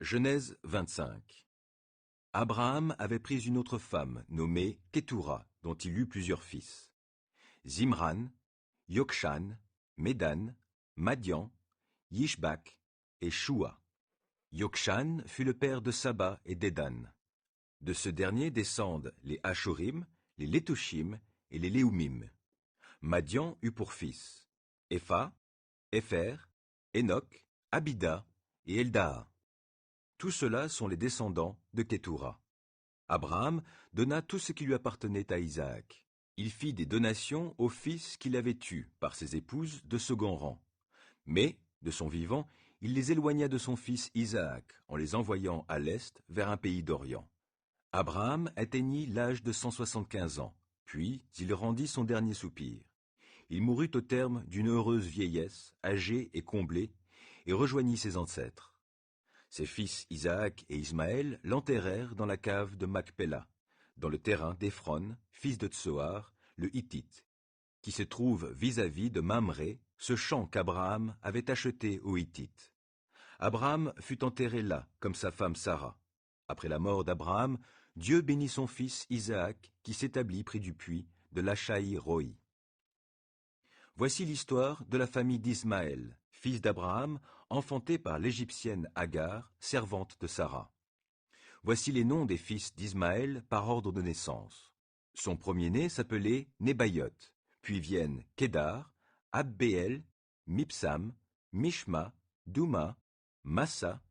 Genèse 25. Abraham avait pris une autre femme, nommée Kétoura, dont il eut plusieurs fils. Zimran, Yokshan, Médan, Madian, Yishbak et Shua. Yokshan fut le père de Saba et d'Edan. De ce dernier descendent les Ashurim, les Letushim et les Léumim. Madian eut pour fils Epha, Épher, Enoch, Abida et Eldaa. Tous ceux-là sont les descendants de Kétoura. Abraham donna tout ce qui lui appartenait à Isaac. Il fit des donations aux fils qu'il avait eus par ses épouses de second rang. Mais, de son vivant, il les éloigna de son fils Isaac en les envoyant à l'est vers un pays d'Orient. Abraham atteignit l'âge de 175 ans, puis il rendit son dernier soupir. Il mourut au terme d'une heureuse vieillesse, âgé et comblé, et rejoignit ses ancêtres. Ses fils Isaac et Ismaël l'enterrèrent dans la cave de Macpéla, dans le terrain d'Éphron, fils de Tsoar, le Hittite, qui se trouve vis-à-vis de Mamré, ce champ qu'Abraham avait acheté aux Hittites. Abraham fut enterré là, comme sa femme Sarah. Après la mort d'Abraham, Dieu bénit son fils Isaac, qui s'établit près du puits de Lachaï-Roi. Voici l'histoire de la famille d'Ismaël, fils d'Abraham, enfanté par l'Égyptienne Agar, servante de Sarah. Voici les noms des fils d'Ismaël par ordre de naissance. Son premier-né s'appelait Nebayot, puis viennent Kédar, Abbéel, Mipsam, Mishma, Douma, Massa,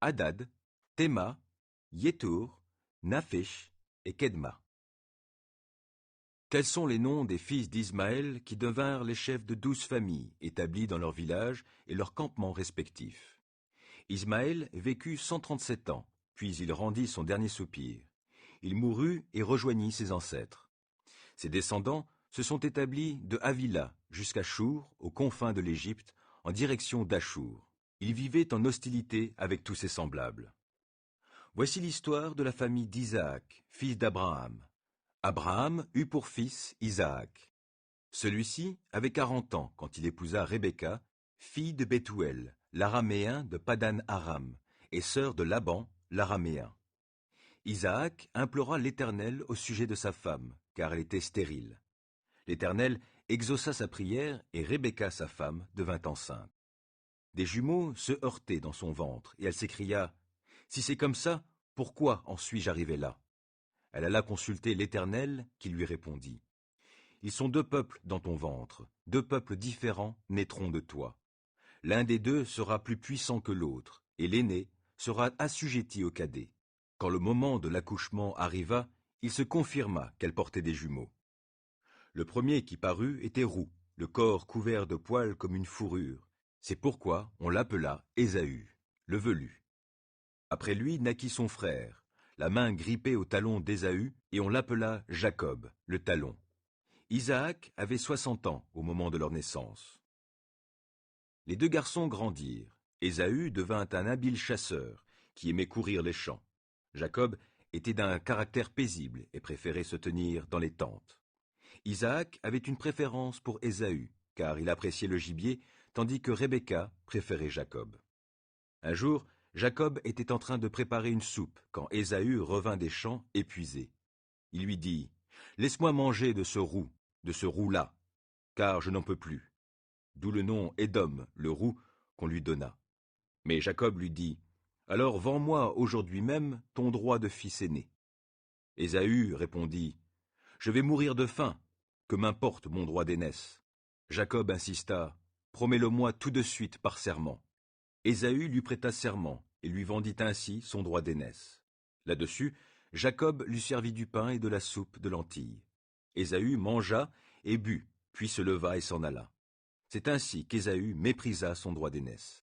Hadad, Théma, Yétour, Naphish et Kedma. Tels sont les noms des fils d'Ismaël qui devinrent les chefs de 12 familles, établis dans leurs villages et leurs campements respectifs. Ismaël vécut 137 ans, puis il rendit son dernier soupir. Il mourut et rejoignit ses ancêtres. Ses descendants se sont établis de Havila jusqu'à Chour, aux confins de l'Égypte, en direction d'Achour. Ils vivaient en hostilité avec tous ses semblables. Voici l'histoire de la famille d'Isaac, fils d'Abraham. Abraham eut pour fils Isaac. Celui-ci avait 40 ans quand il épousa Rebecca, fille de Bethuel, l'araméen de Padan-Aram, et sœur de Laban, l'araméen. Isaac implora l'Éternel au sujet de sa femme, car elle était stérile. L'Éternel exauça sa prière et Rebecca, sa femme, devint enceinte. Des jumeaux se heurtaient dans son ventre, et elle s'écria « Si c'est comme ça, pourquoi en suis-je arrivé là ?» Elle alla consulter l'Éternel, qui lui répondit « Ils sont 2 peuples dans ton ventre, 2 peuples différents naîtront de toi. L'un des 2 sera plus puissant que l'autre, et l'aîné sera assujetti au cadet. » Quand le moment de l'accouchement arriva, il se confirma qu'elle portait des jumeaux. Le premier qui parut était roux, le corps couvert de poils comme une fourrure. C'est pourquoi on l'appela Ésaü, le velu. Après lui naquit son frère, la main grippée au talon d'Ésaü, et on l'appela Jacob, le talon. Isaac avait 60 ans au moment de leur naissance. Les 2 garçons grandirent. Ésaü devint un habile chasseur, qui aimait courir les champs. Jacob était d'un caractère paisible et préférait se tenir dans les tentes. Isaac avait une préférence pour Ésaü, car il appréciait le gibier, tandis que Rebecca préférait Jacob. Un jour, Jacob était en train de préparer une soupe quand Ésaü revint des champs épuisé. Il lui dit « Laisse-moi manger de ce roux-là, car je n'en peux plus. » D'où le nom Édom, le roux, qu'on lui donna. Mais Jacob lui dit « Alors vends-moi aujourd'hui même ton droit de fils aîné. » Ésaü répondit « Je vais mourir de faim, que m'importe mon droit d'aînesse. » Jacob insista « Promets-le-moi tout de suite par serment. » Ésaü lui prêta serment et lui vendit ainsi son droit d'aînesse. Là-dessus, Jacob lui servit du pain et de la soupe de lentilles. Ésaü mangea et but, puis se leva et s'en alla. C'est ainsi qu'Ésaü méprisa son droit d'aînesse.